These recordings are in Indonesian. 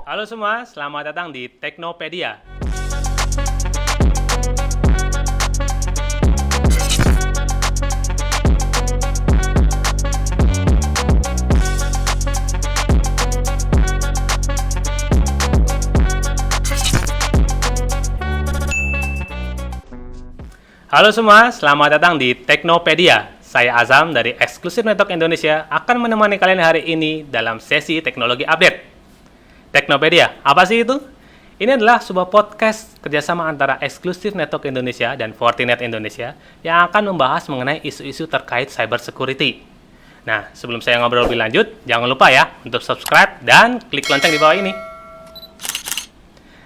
Halo semua, selamat datang di Teknopedia. Halo semua, selamat datang di Teknopedia. Saya Azam dari Eksklusif Network Indonesia akan menemani kalian hari ini dalam sesi teknologi update. Teknopedia, apa sih itu? Ini adalah sebuah podcast kerjasama antara Eksklusif Network Indonesia dan Fortinet Indonesia yang akan membahas mengenai isu-isu terkait cyber security. Nah, sebelum saya ngobrol lebih lanjut, jangan lupa ya untuk subscribe dan klik lonceng di bawah ini.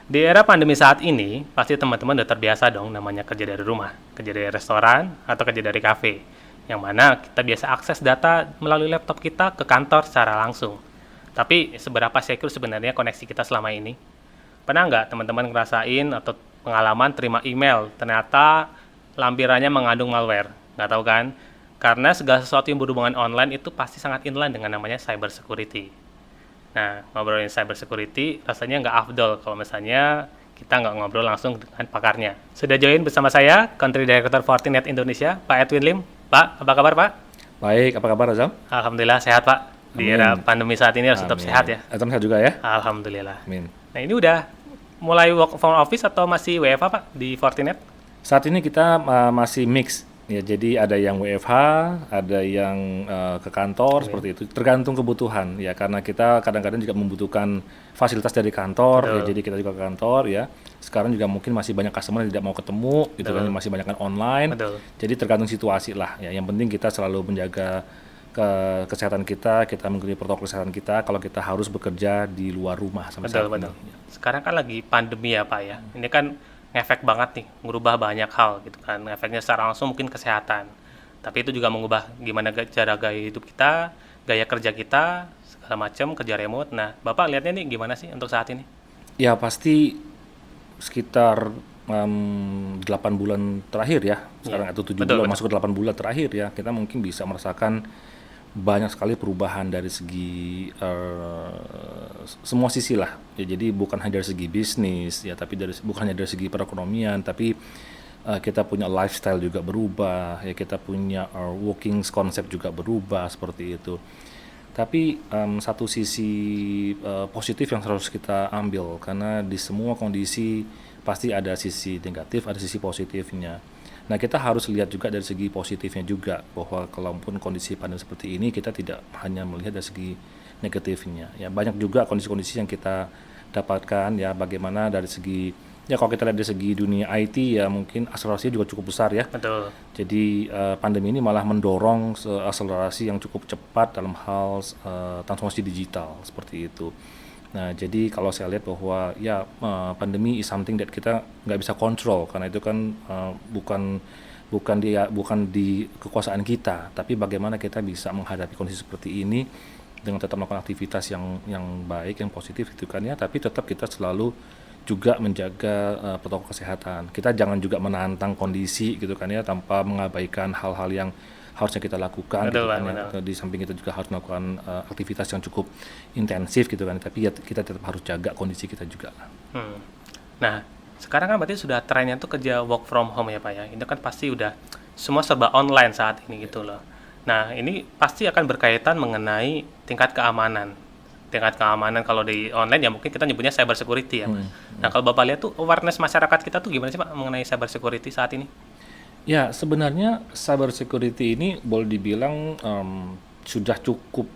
Di era pandemi saat ini, pasti teman-teman udah terbiasa dong namanya kerja dari rumah, kerja dari restoran, atau kerja dari kafe, yang mana kita biasa akses data melalui laptop kita ke kantor secara langsung. Tapi seberapa secure sebenarnya koneksi kita selama ini? Pernah nggak teman-teman ngerasain atau pengalaman terima email, ternyata lampirannya mengandung malware? Nggak tahu kan? Karena segala sesuatu yang berhubungan online itu pasti sangat inline dengan namanya cyber security. Nah, ngobrolin cyber security rasanya nggak afdol kalau misalnya kita nggak ngobrol langsung dengan pakarnya. Sudah join bersama saya, Country Director Fortinet Indonesia, Pak Edwin Lim. Pak, apa kabar Pak? Baik, apa kabar Azam? Alhamdulillah sehat Pak. Di era pandemi saat ini harus tetap sehat ya. Azam sehat juga ya? Alhamdulillah. Amin. Nah ini udah mulai work from office atau masih WFH Pak di Fortinet? Saat ini kita masih mix. Ya, jadi ada yang WFH, ada yang ke kantor seperti itu. Tergantung kebutuhan ya, karena kita kadang-kadang juga membutuhkan fasilitas dari kantor. Ya, jadi kita juga ke kantor ya. Sekarang juga mungkin masih banyak customer yang tidak mau ketemu, gitu kan, masih banyak kan online. Betul. Jadi tergantung situasi lah. Ya, yang penting kita selalu menjaga kesehatan kita mengikuti protokol kesehatan kita kalau kita harus bekerja di luar rumah sampai saat ini. Sekarang kan lagi pandemi ya Pak ya. Ini kan ngefek banget nih, merubah banyak hal gitu kan. Efeknya secara langsung mungkin kesehatan. Tapi itu juga mengubah gimana cara gaya hidup kita, gaya kerja kita, segala macam, kerja remote. Nah, Bapak lihatnya nih gimana sih untuk saat ini? Ya pasti sekitar 8 bulan terakhir ya. Sekarang atau 7 bulan masuk ke 8 bulan terakhir ya. Kita mungkin bisa merasakan banyak sekali perubahan dari segi semua sisi lah ya, jadi bukan hanya dari segi bisnis ya, tapi bukan hanya dari segi perekonomian, tapi kita punya lifestyle juga berubah ya, kita punya working concept juga berubah seperti itu. Tapi satu sisi positif yang harus kita ambil, karena di semua kondisi pasti ada sisi negatif, ada sisi positifnya. Nah, kita harus lihat juga dari segi positifnya juga, bahwa kalaupun kondisi pandemi seperti ini, kita tidak hanya melihat dari segi negatifnya. Ya, banyak juga kondisi-kondisi yang kita dapatkan ya, bagaimana dari segi, ya kalau kita lihat dari segi dunia IT ya, mungkin akselerasinya juga cukup besar ya. Betul. Jadi pandemi ini malah mendorong akselerasi yang cukup cepat dalam hal transformasi digital seperti itu. Nah, jadi kalau saya lihat bahwa ya pandemi is something that kita nggak bisa kontrol, karena itu kan bukan di kekuasaan kita, tapi bagaimana kita bisa menghadapi kondisi seperti ini dengan tetap melakukan aktivitas yang baik, yang positif gitu kan ya, tapi tetap kita selalu juga menjaga protokol kesehatan. Kita jangan juga menantang kondisi gitu kan ya, tanpa mengabaikan hal-hal yang harusnya kita lakukan. Betul, gitu kan ya. Di samping kita juga harus melakukan aktivitas yang cukup intensif gitu kan, tapi ya kita tetap harus jaga kondisi kita juga. Nah, sekarang kan berarti sudah trennya tuh kerja work from home ya Pak ya. Itu kan pasti udah semua serba online saat ini gitu loh. Nah, ini pasti akan berkaitan mengenai tingkat keamanan. Tingkat keamanan kalau di online ya mungkin kita nyebutnya cyber security ya. Nah, kalau Bapak lihat tuh awareness masyarakat kita tuh gimana sih Pak mengenai cyber security saat ini? Ya, sebenarnya cyber security ini boleh dibilang sudah cukup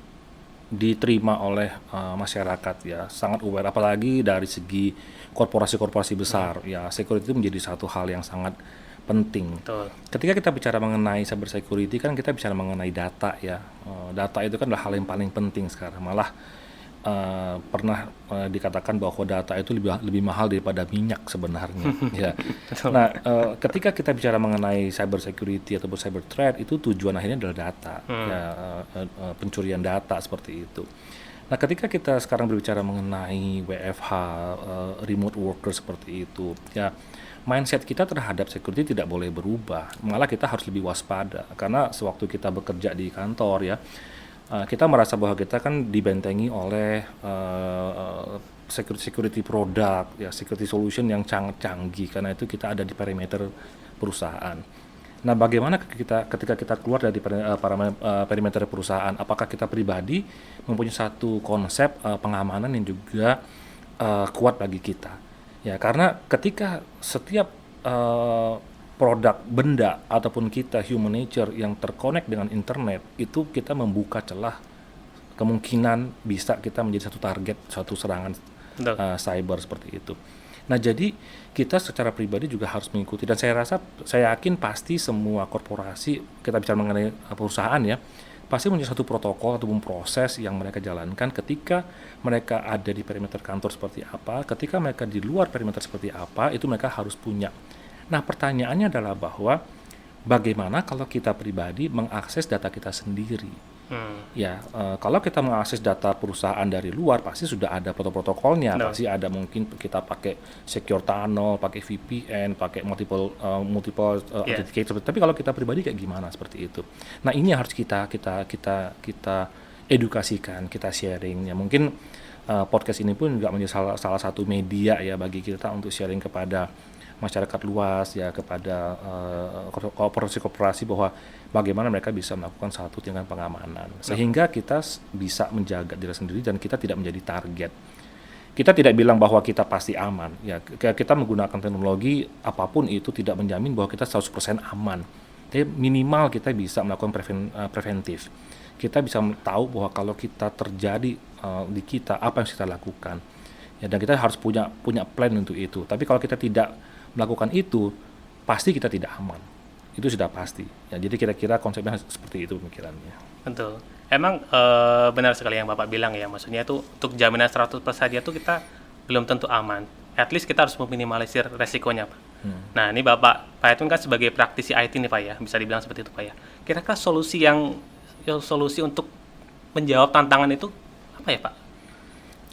diterima oleh masyarakat ya, sangat aware, apalagi dari segi korporasi-korporasi besar ya. Security itu menjadi satu hal yang sangat penting. Betul. Ketika kita bicara mengenai cyber security kan kita bicara mengenai data ya. Data itu kan adalah hal yang paling penting sekarang. Malah pernah dikatakan bahwa data itu lebih mahal daripada minyak sebenarnya. Ya. Nah, ketika kita bicara mengenai cyber security atau cyber threat, itu tujuan akhirnya adalah data, ya, pencurian data seperti itu. Nah, ketika kita sekarang berbicara mengenai WFH, remote worker seperti itu, ya mindset kita terhadap security tidak boleh berubah. Malah kita harus lebih waspada, karena sewaktu kita bekerja di kantor ya, kita merasa bahwa kita kan dibentengi oleh security produk, ya security solution yang sangat canggih, karena itu kita ada di perimeter perusahaan. Nah, bagaimana ketika kita keluar dari perimeter perusahaan? Apakah kita pribadi mempunyai satu konsep pengamanan yang juga kuat bagi kita? Ya, karena ketika setiap produk, benda, ataupun kita human nature yang terkonek dengan internet, itu kita membuka celah kemungkinan bisa kita menjadi satu target, suatu serangan cyber seperti itu. Nah, jadi kita secara pribadi juga harus mengikuti, dan saya yakin pasti semua korporasi, kita bicara mengenai perusahaan ya, pasti punya satu protokol ataupun proses yang mereka jalankan ketika mereka ada di perimeter kantor seperti apa, ketika mereka di luar perimeter seperti apa, itu mereka harus punya. Nah, pertanyaannya adalah bahwa bagaimana kalau kita pribadi mengakses data kita sendiri? Ya, kalau kita mengakses data perusahaan dari luar, pasti sudah ada protokolnya, pasti ada, mungkin kita pakai secure tunnel, pakai VPN, pakai multiple authenticator. Tapi kalau kita pribadi kayak gimana seperti itu? Nah, ini harus kita edukasikan, kita sharing. Ya, mungkin podcast ini pun juga menjadi salah satu media ya bagi kita untuk sharing kepada masyarakat luas, ya, kepada korporasi bahwa bagaimana mereka bisa melakukan satu tindakan pengamanan sehingga kita bisa menjaga diri sendiri dan kita tidak menjadi target. Kita tidak bilang bahwa kita pasti aman, ya, kita menggunakan teknologi apapun itu tidak menjamin bahwa kita 100% aman. Tapi minimal kita bisa melakukan preventif. Kita bisa tahu bahwa kalau kita terjadi di kita, apa yang harus kita lakukan. Ya, dan kita harus punya plan untuk itu. Tapi kalau kita tidak melakukan itu, pasti kita tidak aman. Itu sudah pasti. Ya, jadi kira-kira konsepnya seperti itu pemikirannya. Betul. Emang benar sekali yang Bapak bilang ya. Maksudnya itu untuk jaminan 100% saja tuh kita belum tentu aman. At least kita harus meminimalisir resikonya, Pak. Nah, ini Pak Edwin kan sebagai praktisi IT nih, Pak ya. Bisa dibilang seperti itu, Pak ya. Kira-kira solusi untuk menjawab tantangan itu apa ya, Pak?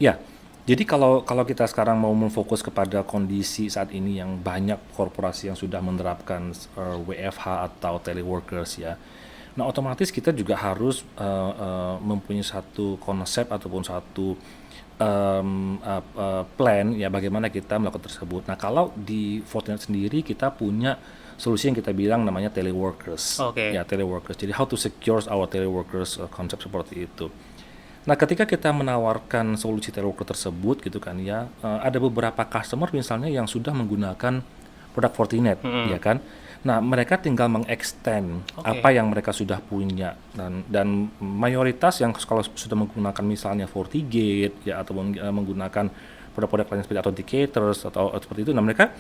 Ya. Jadi kalau kita sekarang mau memfokus kepada kondisi saat ini yang banyak korporasi yang sudah menerapkan WFH atau teleworkers ya, nah otomatis kita juga harus mempunyai satu konsep ataupun satu plan ya bagaimana kita melakukan tersebut. Nah, kalau di Fortinet sendiri kita punya solusi yang kita bilang namanya teleworkers. Ya, teleworkers. Jadi how to secure our teleworkers konsep seperti itu. Nah, ketika kita menawarkan solusi teleworker tersebut gitu kan ya, ada beberapa customer misalnya yang sudah menggunakan produk Fortinet, ya kan. Nah, mereka tinggal mengextend apa yang mereka sudah punya, dan mayoritas yang kalau sudah menggunakan misalnya FortiGate ya, atau menggunakan produk-produk lain seperti authenticators atau seperti itu, nah mereka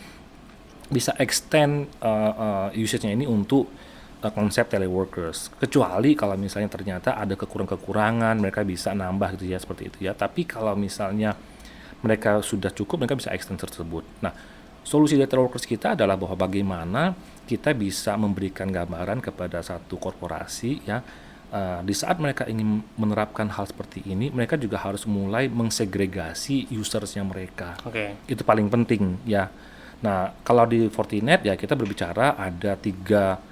bisa extend usage-nya ini untuk konsep teleworkers, kecuali kalau misalnya ternyata ada kekurangan, mereka bisa nambah gitu ya, seperti itu ya. Tapi kalau misalnya mereka sudah cukup, mereka bisa extend tersebut. Nah, solusi dari teleworkers kita adalah bahwa bagaimana kita bisa memberikan gambaran kepada satu korporasi ya, di saat mereka ingin menerapkan hal seperti ini, mereka juga harus mulai mengsegregasi usersnya mereka. Itu paling penting ya. Nah, kalau di Fortinet ya kita berbicara ada tiga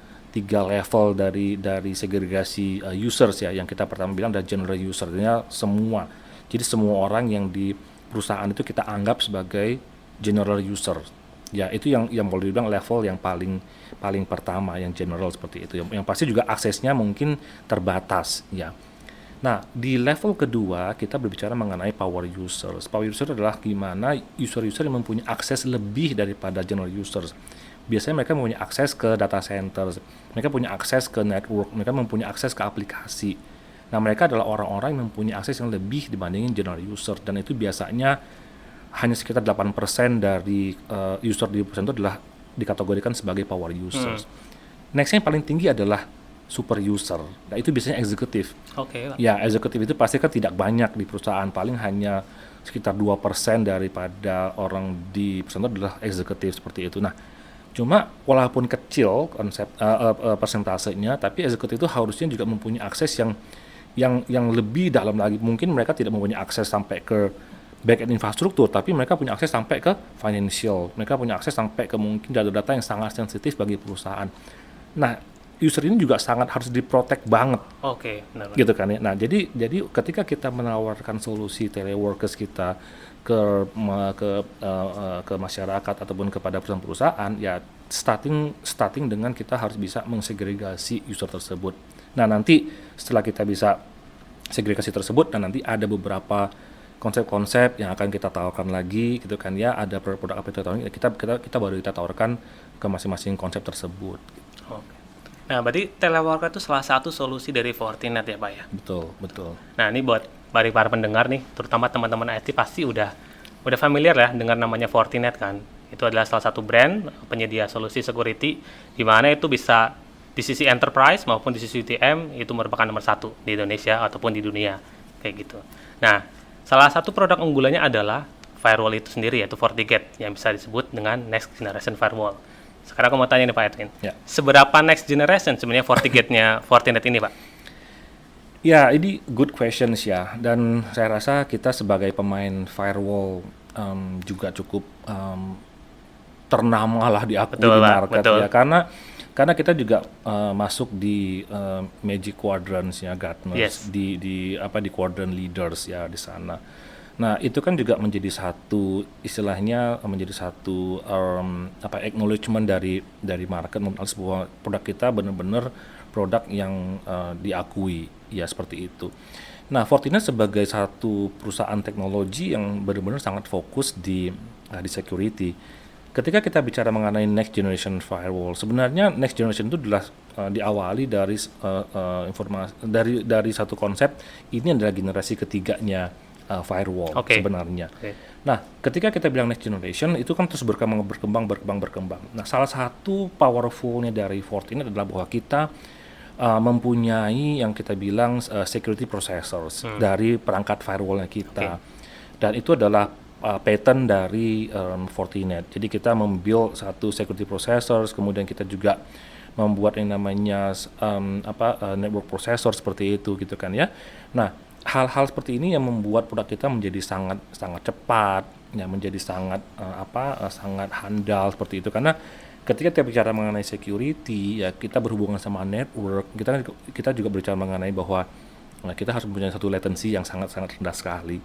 level dari segregasi users ya. Yang kita pertama bilang ada general usernya semua. Jadi semua orang yang di perusahaan itu kita anggap sebagai general user. Ya, itu yang boleh dibilang level yang paling pertama, yang general seperti itu. Yang pasti juga aksesnya mungkin terbatas ya. Nah, di level kedua kita berbicara mengenai power users. Power user adalah gimana user-user yang mempunyai akses lebih daripada general users. Biasanya mereka mempunyai akses ke data center, mereka punya akses ke network, mereka mempunyai akses ke aplikasi. Nah, mereka adalah orang-orang yang mempunyai akses yang lebih dibandingin general user, dan itu biasanya hanya sekitar 8% dari user di perusahaan itu adalah dikategorikan sebagai power users. Next yang paling tinggi adalah super user. Nah, itu biasanya eksekutif. Ya, eksekutif itu pasti kan tidak banyak di perusahaan, paling hanya sekitar 2% daripada orang di perusahaan itu adalah eksekutif seperti itu. Nah, cuma walaupun kecil konsep persentasenya, tapi eksekutif itu harusnya juga mempunyai akses yang lebih dalam lagi. Mungkin mereka tidak mempunyai akses sampai ke back-end infrastruktur, tapi mereka punya akses sampai ke financial. Mereka punya akses sampai ke mungkin data-data yang sangat sensitif bagi perusahaan. Nah, user ini juga sangat harus diprotect banget. Oke, benar. Gitu kan ya. Nah, jadi ketika kita menawarkan solusi teleworkers kita ke masyarakat ataupun kepada perusahaan-perusahaan, ya starting dengan kita harus bisa mengsegregasi user tersebut. Nah, nanti setelah kita bisa segregasi tersebut, dan nanti ada beberapa konsep-konsep yang akan kita tawarkan lagi gitu kan ya, ada produk apa itu kita baru kita tawarkan ke masing-masing konsep tersebut. Oke. Nah, berarti teleworker itu salah satu solusi dari Fortinet ya Pak ya? Betul. Nah, ini buat bagi para pendengar nih, terutama teman-teman IT pasti udah familiar ya dengan namanya Fortinet kan. Itu adalah salah satu brand penyedia solusi security di mana itu bisa di sisi enterprise maupun di sisi UTM itu merupakan nomor satu di Indonesia ataupun di dunia kayak gitu. Nah, salah satu produk unggulannya adalah firewall itu sendiri, yaitu FortiGate yang bisa disebut dengan Next Generation Firewall. Sekarang aku mau tanya nih Pak Edwin, seberapa next generation sebenarnya FortiGate-nya Fortinet ini Pak? Ya, ini good questions ya, dan saya rasa kita sebagai pemain firewall juga cukup ternama lah diakui di market ya, karena kita juga masuk di Magic Quadrants ya, Gartner, di quadrant leaders ya di sana. Nah, itu kan juga menjadi satu istilahnya acknowledgement dari market bahwa produk kita benar-benar produk yang diakui ya, seperti itu. Nah, Fortinet sebagai satu perusahaan teknologi yang benar-benar sangat fokus di security. Ketika kita bicara mengenai next generation firewall, sebenarnya next generation itu adalah diawali dari informasi dari satu konsep, ini adalah generasi ketiganya firewall sebenarnya. Nah, ketika kita bilang next generation itu kan terus berkembang. Nah, salah satu powerfulnya dari Fortinet adalah bahwa kita mempunyai yang kita bilang security processors dari perangkat firewallnya kita, dan itu adalah pattern dari Fortinet. Jadi kita membuild satu security processors, kemudian kita juga membuat yang namanya network processor seperti itu gitu kan ya. Nah, hal-hal seperti ini yang membuat produk kita menjadi sangat cepat ya, menjadi sangat handal seperti itu, karena ketika kita bicara mengenai security ya, kita berhubungan sama network, kita juga berbicara mengenai bahwa kita harus mempunyai satu latency yang sangat rendah sekali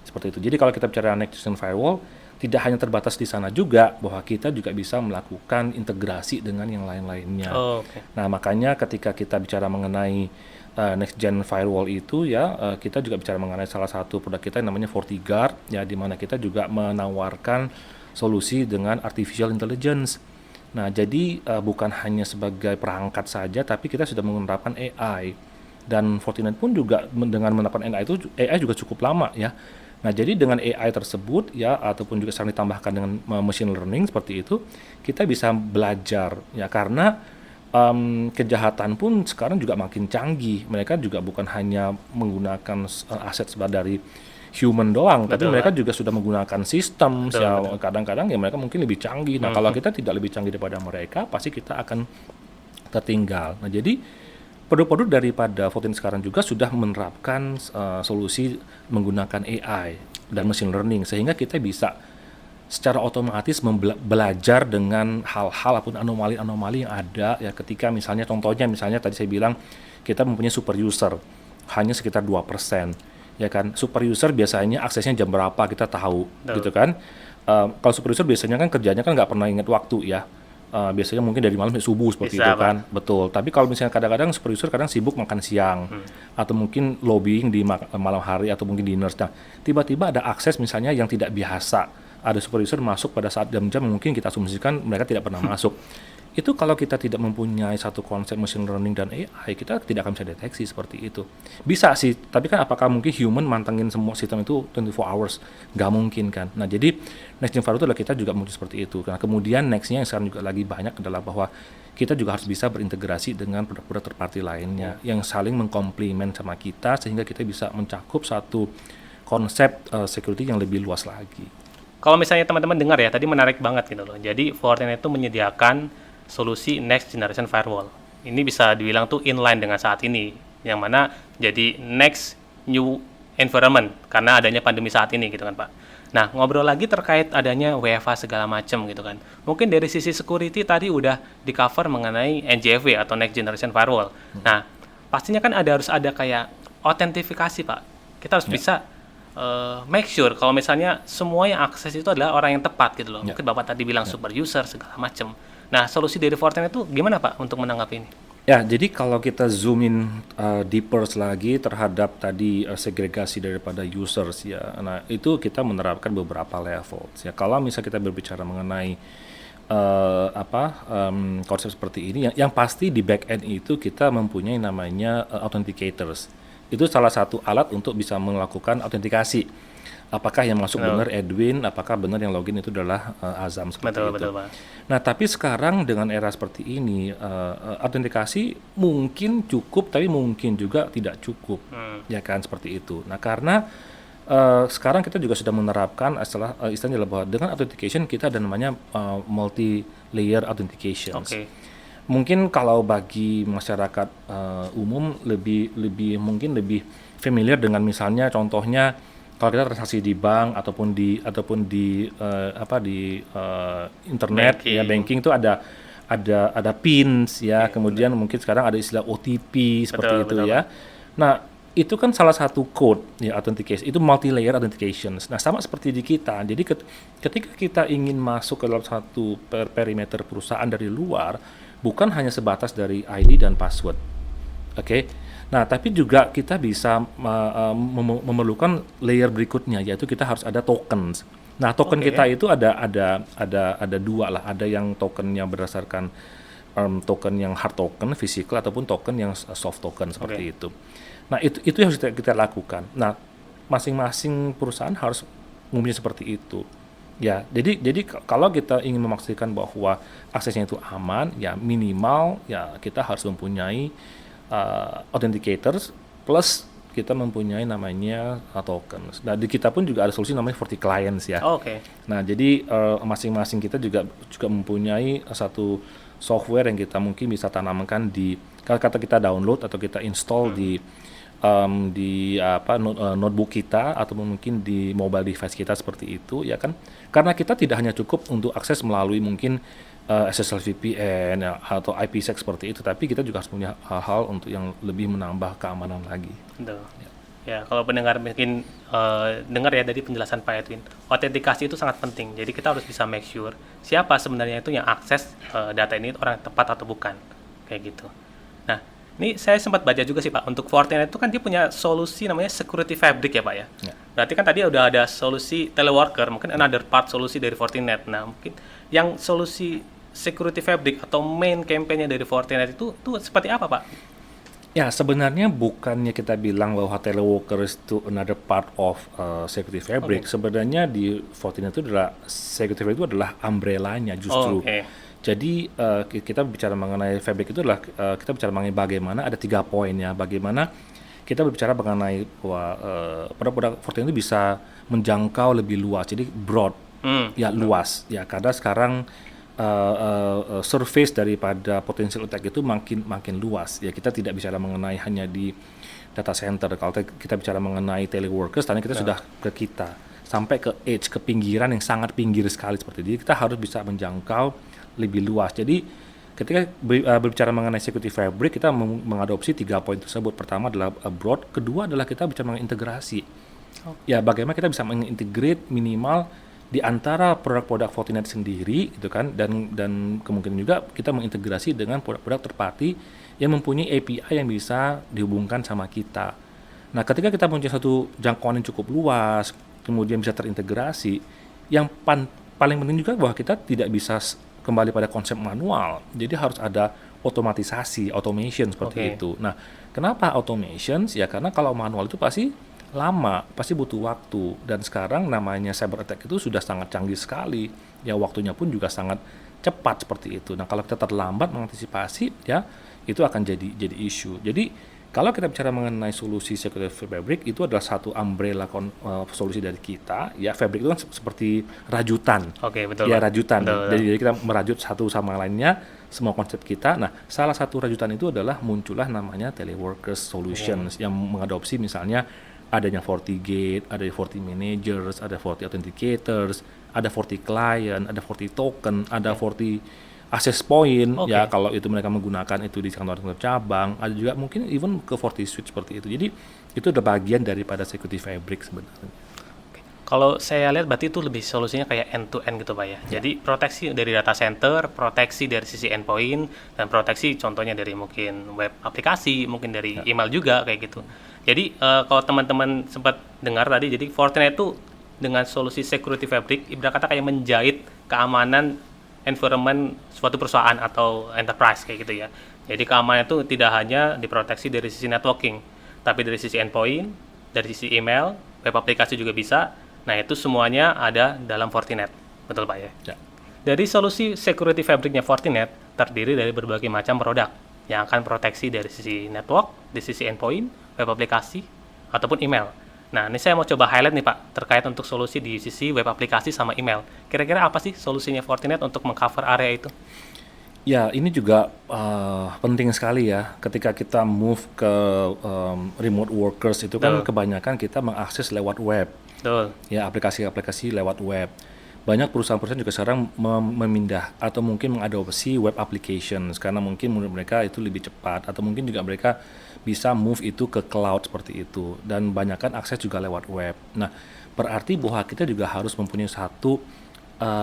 seperti itu. Jadi kalau kita bicara next generation firewall, tidak hanya terbatas di sana juga, bahwa kita juga bisa melakukan integrasi dengan yang lain-lainnya. Nah, makanya ketika kita bicara mengenai next gen firewall itu ya, kita juga bicara mengenai salah satu produk kita yang namanya FortiGuard ya, di mana kita juga menawarkan solusi dengan artificial intelligence. Nah, jadi bukan hanya sebagai perangkat saja, tapi kita sudah menerapkan AI, dan Fortinet pun juga dengan menerapkan AI juga cukup lama ya. Nah, jadi dengan AI tersebut ya, ataupun juga sekarang ditambahkan dengan machine learning seperti itu, kita bisa belajar ya, karena kejahatan pun sekarang juga makin canggih. Mereka juga bukan hanya menggunakan aset dari human doang, tapi mereka juga sudah menggunakan sistem. Kadang-kadang ya mereka mungkin lebih canggih. Nah, kalau kita tidak lebih canggih daripada mereka, pasti kita akan tertinggal. Nah, jadi produk-produk daripada Fortinet sekarang juga sudah menerapkan solusi menggunakan AI dan machine learning, sehingga kita bisa secara otomatis belajar dengan hal-hal ataupun anomali-anomali yang ada ya, ketika misalnya tadi saya bilang kita mempunyai super user hanya sekitar 2% ya kan. Super user biasanya aksesnya jam berapa kita tahu gitu kan. Kalau super user biasanya kan kerjanya kan nggak pernah ingat waktu ya. Biasanya mungkin dari malam sampai subuh seperti itu kan. Betul. Tapi kalau misalnya kadang-kadang super user kadang sibuk makan siang atau mungkin lobbying di malam hari atau mungkin dinner. Nah, tiba-tiba ada akses misalnya yang tidak biasa. Ada super user masuk pada saat jam-jam mungkin kita asumsikan mereka tidak pernah masuk. Itu kalau kita tidak mempunyai satu konsep machine learning dan AI, kita tidak akan bisa deteksi seperti itu. Bisa sih, tapi kan apakah mungkin human mantengin semua sistem itu 24 hours? Nggak mungkin kan. Nah, jadi next gen firewall itu adalah kita juga mungkin seperti itu. Nah, kemudian next-nya yang sekarang juga lagi banyak adalah bahwa kita juga harus bisa berintegrasi dengan produk-produk third party lainnya yang saling mengkomplement sama kita, sehingga kita bisa mencakup satu konsep security yang lebih luas lagi. Kalau misalnya teman-teman dengar ya, tadi menarik banget gitu loh. Jadi Fortinet itu menyediakan solusi next generation firewall. Ini bisa dibilang tuh inline dengan saat ini, yang mana jadi next new environment karena adanya pandemi saat ini gitu kan Pak. Nah, ngobrol lagi terkait adanya WFA segala macam gitu kan. Mungkin dari sisi security tadi udah di cover mengenai NGFW atau Next Generation Firewall. Nah, pastinya kan harus ada kayak autentifikasi, Pak. Kita harus bisa make sure kalau misalnya semua yang akses itu adalah orang yang tepat gitu loh. Mungkin Bapak tadi bilang super user segala macam. Nah, solusi dari Fortinet itu gimana Pak untuk menanggapi ini? Ya, jadi kalau kita zoom in deeper lagi terhadap tadi segregasi daripada users ya, nah itu kita menerapkan beberapa level. Ya, kalau misalnya kita berbicara mengenai konsep seperti ini, yang pasti di back end itu kita mempunyai namanya authenticators. Itu salah satu alat untuk bisa melakukan autentikasi. Apakah yang masuk benar Edwin, apakah benar yang login itu adalah Azam seperti itu. Betul, Pak. Nah, tapi sekarang dengan era seperti ini, autentikasi mungkin cukup, tapi mungkin juga tidak cukup, ya kan seperti itu. Nah, karena sekarang kita juga sudah menerapkan istilahnya bahwa dengan authentication kita ada namanya multi-layer authentication. Mungkin kalau bagi masyarakat umum mungkin lebih familiar dengan misalnya contohnya kalau kita transaksi di bank ataupun di internet banking itu ada pins ya, kemudian mungkin sekarang ada istilah OTP seperti itu ya. Nah, itu kan salah satu code ya, authentication itu multi layer authentication. Nah, sama seperti di kita. Jadi ketika kita ingin masuk ke dalam satu perimeter perusahaan dari luar, bukan hanya sebatas dari ID dan password. Nah, tapi juga kita bisa memerlukan layer berikutnya, yaitu kita harus ada tokens. Nah, token kita itu ada dua lah, ada yang tokennya berdasarkan token yang hard token, physical ataupun token yang soft token seperti itu. Nah, itu yang harus kita lakukan. Nah, masing-masing perusahaan harus mempunyai seperti itu. Ya, jadi kalau kita ingin memastikan bahwa aksesnya itu aman, ya minimal ya kita harus mempunyai authenticators plus kita mempunyai namanya tokens. Nah, di kita pun juga ada solusi namanya FortiClients ya. Nah, jadi masing-masing kita juga mempunyai satu software yang kita mungkin bisa tanamkan di kalau kata kita download atau kita install di notebook kita atau mungkin di mobile device kita seperti itu ya kan. Karena kita tidak hanya cukup untuk akses melalui mungkin SSL VPN ya, atau IPsec seperti itu, tapi kita juga harus punya hal-hal untuk yang lebih menambah keamanan lagi. Betul. Ya, kalau pendengar mungkin dengar ya dari penjelasan Pak Edwin, autentikasi itu sangat penting. Jadi kita harus bisa make sure siapa sebenarnya itu yang akses data ini orang yang tepat atau bukan, kayak gitu. Nah, ini saya sempat baca juga sih Pak, untuk Fortinet itu kan dia punya solusi namanya Security Fabric ya Pak ya. Berarti kan tadi udah ada solusi teleworker, mungkin another part solusi dari Fortinet. Nah, mungkin yang solusi Security Fabric atau main campaign-nya dari Fortinet itu seperti apa Pak? Ya, sebenarnya bukannya kita bilang bahwa teleworker itu another part of Security Fabric. Sebenarnya di Fortinet itu adalah Security Fabric itu adalah umbrella-nya justru. Jadi kita bicara mengenai Fabric itu adalah kita bicara mengenai bagaimana ada 3 poin ya. Bagaimana kita berbicara mengenai bahwa produk Fortinet itu bisa menjangkau lebih luas. Jadi broad, ya luas. Ya, karena sekarang surface daripada potential attack itu makin luas ya. Kita tidak bicara mengenai hanya di data center. Kalau kita bicara mengenai teleworkers, tadi kita sudah ke kita sampai ke edge, ke pinggiran yang sangat pinggir sekali seperti itu. Kita harus bisa menjangkau lebih luas. Jadi ketika berbicara mengenai security fabric, kita mengadopsi 3 poin tersebut. Pertama adalah broad, kedua adalah kita bicara mengenai integrasi. Ya, bagaimana kita bisa mengintegrate minimal di antara produk-produk Fortinet sendiri gitu kan, dan kemungkinan juga kita mengintegrasi dengan produk-produk third party yang mempunyai API yang bisa dihubungkan sama kita. Nah, ketika kita punya satu jangkauan yang cukup luas, kemudian bisa terintegrasi, yang paling penting juga bahwa kita tidak bisa kembali pada konsep manual. Jadi harus ada automation seperti itu. Nah, kenapa automation? Ya karena kalau manual itu pasti lama, pasti butuh waktu, dan sekarang namanya cyber attack itu sudah sangat canggih sekali ya, waktunya pun juga sangat cepat seperti itu. Nah, kalau kita terlambat mengantisipasi ya itu akan jadi isu. Jadi kalau kita bicara mengenai solusi security fabric, itu adalah satu umbrella solusi dari kita ya. Fabric itu kan seperti rajutan. Betul. Ya, rajutan. Jadi kita merajut satu sama lainnya semua konsep kita. Nah, salah satu rajutan itu adalah muncullah namanya teleworkers solutions yang mengadopsi misalnya adanya FortiGate, ada FortiManagers, ada FortiAuthenticators, ada FortiClient, ada FortiToken, ada Forti Access Point, ya kalau itu mereka menggunakan itu di kantor-kantor cabang, ada juga mungkin even ke FortiSwitch seperti itu. Jadi itu ada bagian daripada security fabric sebenarnya. Kalau saya lihat berarti itu lebih solusinya kayak end to end gitu Pak ya. Jadi proteksi dari data center, proteksi dari sisi endpoint, dan proteksi contohnya dari mungkin web aplikasi, mungkin dari email juga kayak gitu. Jadi kalau teman-teman sempat dengar tadi, jadi Fortinet itu dengan solusi security fabric, ibarat kata kayak menjahit keamanan environment suatu perusahaan atau enterprise kayak gitu ya. Jadi keamanan itu tidak hanya diproteksi dari sisi networking, tapi dari sisi endpoint, dari sisi email, web aplikasi juga bisa. Nah, itu semuanya ada dalam Fortinet. Betul, Pak ya? Ya. Dari solusi security fabricnya Fortinet terdiri dari berbagai macam produk yang akan proteksi dari sisi network, di sisi endpoint, web aplikasi, ataupun email. Nah, ini saya mau coba highlight nih, Pak, terkait untuk solusi di sisi web aplikasi sama email. Kira-kira apa sih solusinya Fortinet untuk mengcover area itu? Ya, ini juga penting sekali ya. Ketika kita move ke remote workers itu kan kebanyakan kita mengakses lewat web. Betul. Ya, aplikasi-aplikasi lewat web. Banyak perusahaan-perusahaan juga sekarang memindah atau mungkin mengadopsi web applications karena mungkin menurut mereka itu lebih cepat, atau mungkin juga mereka bisa move itu ke cloud seperti itu, dan banyakkan akses juga lewat web. Nah, berarti bahwa kita juga harus mempunyai satu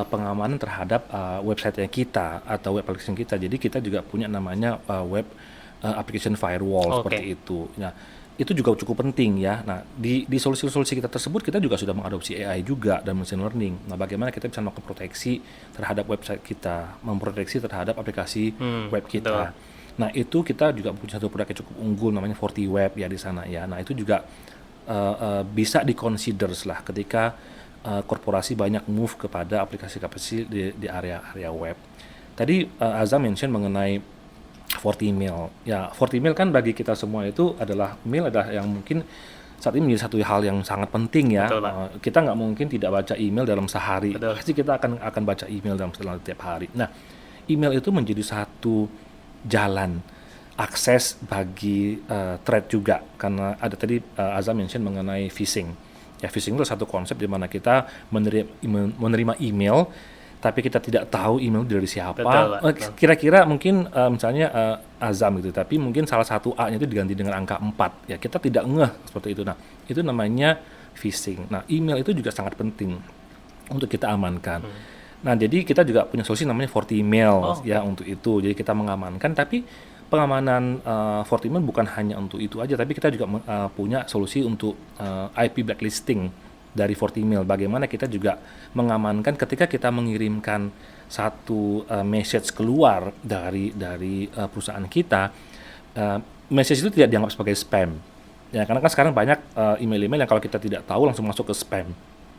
pengamanan terhadap website kita atau web application kita. Jadi kita juga punya namanya web application firewall seperti itu. Nah, itu juga cukup penting ya. Nah, di solusi-solusi kita tersebut kita juga sudah mengadopsi AI juga dan machine learning. Nah, bagaimana kita bisa melakukan proteksi terhadap website kita, memproteksi terhadap aplikasi web kita. Nah, itu kita juga punya satu produk yang cukup unggul namanya FortiWeb ya di sana ya. Nah, itu juga bisa di-consider lah ketika korporasi banyak move kepada aplikasi-aplikasi di area web. Tadi Azam mention mengenai FortiMail. Ya, FortiMail kan bagi kita semua itu adalah yang mungkin saat ini menjadi satu hal yang sangat penting ya. Betul, kita nggak mungkin tidak baca email dalam sehari. Betul. Pasti kita akan baca email dalam setiap hari. Nah, email itu menjadi satu jalan akses bagi threat juga, karena ada tadi Azam mention mengenai phishing. Ya, phishing itu satu konsep di mana kita menerima email tapi kita tidak tahu email dari siapa. Betul. Kira-kira mungkin misalnya Azam gitu, tapi mungkin salah satu A-nya itu diganti dengan angka 4. Ya, kita tidak ngeh seperti itu. Nah, itu namanya phishing. Nah, email itu juga sangat penting untuk kita amankan. Nah, jadi kita juga punya solusi namanya FortiMail ya untuk itu. Jadi kita mengamankan, tapi pengamanan FortiMail bukan hanya untuk itu aja, tapi kita juga punya solusi untuk IP blacklisting dari FortiMail. Bagaimana kita juga mengamankan ketika kita mengirimkan satu message keluar dari perusahaan kita, message itu tidak dianggap sebagai spam. Ya, karena kan sekarang banyak email-email yang kalau kita tidak tahu langsung masuk ke spam.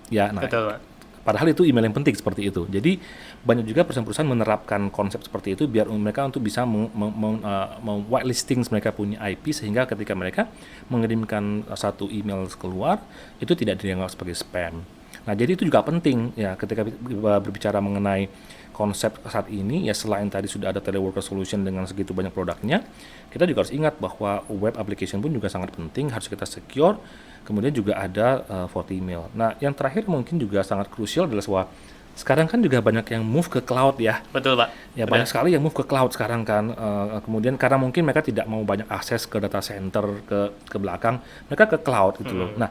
Ya, nah, Betul, Pak. padahal itu email yang penting seperti itu. Jadi banyak juga perusahaan-perusahaan menerapkan konsep seperti itu biar mereka untuk bisa whitelisting mereka punya IP, sehingga ketika mereka mengirimkan satu email keluar itu tidak dianggap sebagai spam. Nah, jadi itu juga penting ya ketika berbicara mengenai konsep saat ini ya. Selain tadi sudah ada teleworker solution dengan segitu banyak produknya, kita juga harus ingat bahwa web application pun juga sangat penting, harus kita secure. Kemudian juga ada FortiMail. Nah, yang terakhir mungkin juga sangat krusial adalah bahwa sekarang kan juga banyak yang move ke cloud ya. Betul, Pak. Ya, banyak sekali yang move ke cloud sekarang kan. Kemudian karena mungkin mereka tidak mau banyak akses ke data center ke belakang, mereka ke cloud gitu loh. Nah,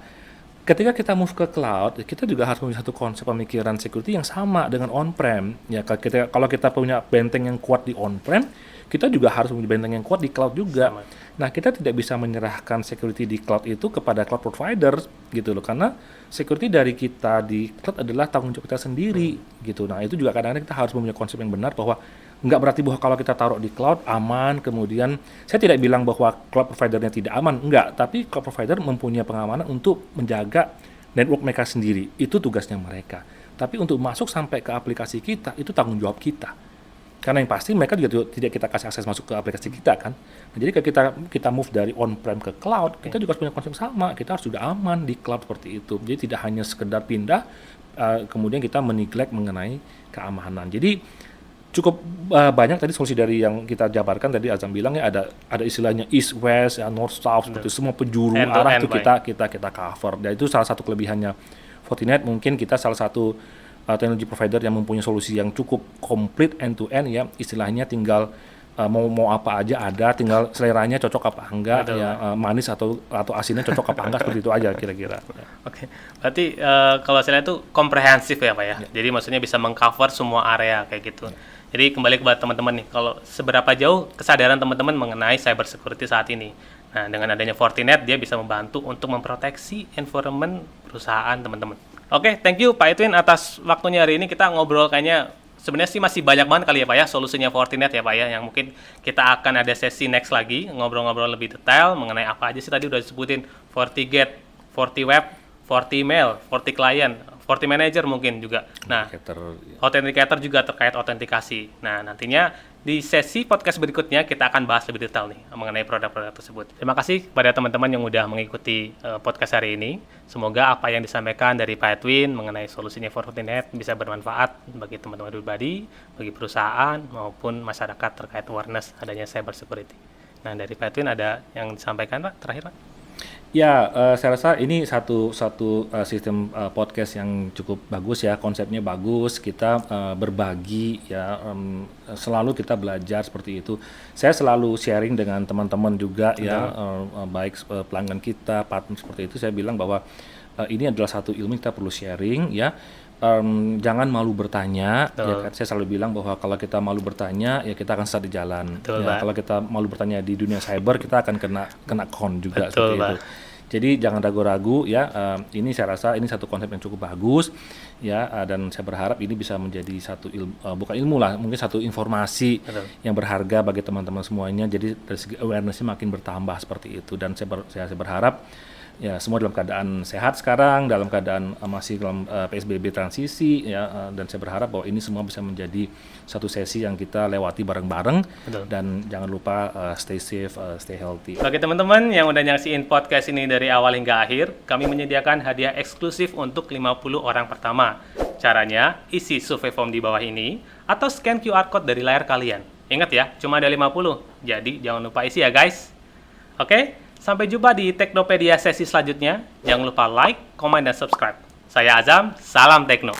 ketika kita move ke cloud, kita juga harus punya satu konsep pemikiran security yang sama dengan on-prem. Ya, kalau kita punya benteng yang kuat di on-prem, kita juga harus punya benteng yang kuat di cloud juga. Sama. Nah, kita tidak bisa menyerahkan security di cloud itu kepada cloud provider gitu loh, karena security dari kita di cloud adalah tanggung jawab kita sendiri gitu. Nah, itu juga kadang-kadang kita harus mempunyai konsep yang benar bahwa nggak berarti bahwa kalau kita taruh di cloud aman, kemudian saya tidak bilang bahwa cloud providernya tidak aman, enggak, tapi cloud provider mempunyai pengamanan untuk menjaga network mereka sendiri, itu tugasnya mereka. Tapi untuk masuk sampai ke aplikasi kita, itu tanggung jawab kita. Karena yang pasti mereka juga tidak kita kasih akses masuk ke aplikasi kita kan. Nah, jadi kalau kita move dari on-prem ke cloud, kita juga punya konsep sama. Kita harus sudah aman di cloud seperti itu. Jadi tidak hanya sekedar pindah, kemudian kita meneglect mengenai keamanan. Jadi cukup banyak tadi solusi dari yang kita jabarkan tadi Azam bilang ya, ada istilahnya east west ya, north south seperti semua penjuru arah itu kita cover. Dan itu salah satu kelebihannya Fortinet. Mungkin kita salah satu teknologi provider yang mempunyai solusi yang cukup komplit end to end ya, istilahnya tinggal mau apa aja ada, tinggal seleranya cocok apa enggak. Betul. Ya, manis atau asinnya cocok apa enggak, seperti itu aja kira-kira. Oke. Berarti kalau saya lihat itu komprehensif ya Pak ya. Jadi maksudnya bisa mengcover semua area kayak gitu. Jadi kembali kepada teman-teman nih, kalau seberapa jauh kesadaran teman-teman mengenai cyber security saat ini. Nah, dengan adanya Fortinet, dia bisa membantu untuk memproteksi environment perusahaan teman-teman. Oke, thank you Pak Edwin atas waktunya hari ini. Kita ngobrol kayaknya sebenarnya sih masih banyak banget kali ya Pak ya, solusinya Fortinet ya Pak ya, yang mungkin kita akan ada sesi next lagi, ngobrol-ngobrol lebih detail mengenai apa aja sih tadi udah disebutin, FortiGate, FortiWeb, FortiMail, FortiClient, FortiManager mungkin juga. Nah, Authenticator juga terkait autentikasi. Nah, nantinya di sesi podcast berikutnya kita akan bahas lebih detail nih mengenai produk-produk tersebut. Terima kasih kepada teman-teman yang udah mengikuti podcast hari ini. Semoga apa yang disampaikan dari Pak Edwin mengenai solusinya Fortinet bisa bermanfaat bagi teman-teman pribadi, bagi perusahaan maupun masyarakat terkait awareness adanya cyber security. Nah, dari Pak Edwin ada yang disampaikan Pak terakhir Pak? Ya, saya rasa ini satu sistem podcast yang cukup bagus ya, konsepnya bagus, kita berbagi ya, selalu kita belajar seperti itu. Saya selalu sharing dengan teman-teman juga ya, baik pelanggan kita, partner seperti itu, saya bilang bahwa ini adalah satu ilmu kita perlu sharing ya. Jangan malu bertanya. Ya kan? Saya selalu bilang bahwa kalau kita malu bertanya, ya kita akan sesat di jalan. Ya, kalau kita malu bertanya di dunia cyber, kita akan kena con juga. Betul, seperti itu. Jadi jangan ragu-ragu ya. Ini saya rasa ini satu konsep yang cukup bagus ya, dan saya berharap ini bisa menjadi satu bukan ilmu lah, mungkin satu informasi yang berharga bagi teman-teman semuanya. Jadi dari segi awareness-nya makin bertambah seperti itu, dan saya berharap ya semua dalam keadaan sehat sekarang, dalam keadaan masih dalam PSBB transisi ya, dan saya berharap bahwa ini semua bisa menjadi satu sesi yang kita lewati bareng-bareng. Dan jangan lupa stay safe, stay healthy. Bagi teman-teman yang udah nyaksiin podcast ini dari awal hingga akhir, kami menyediakan hadiah eksklusif untuk 50 orang pertama. Caranya, isi survei form di bawah ini atau scan QR code dari layar kalian. Ingat ya, cuma ada 50. Jadi jangan lupa isi ya guys. Oke? Sampai jumpa di Teknopedia sesi selanjutnya. Jangan lupa like, comment, dan subscribe. Saya Azam, salam Tekno.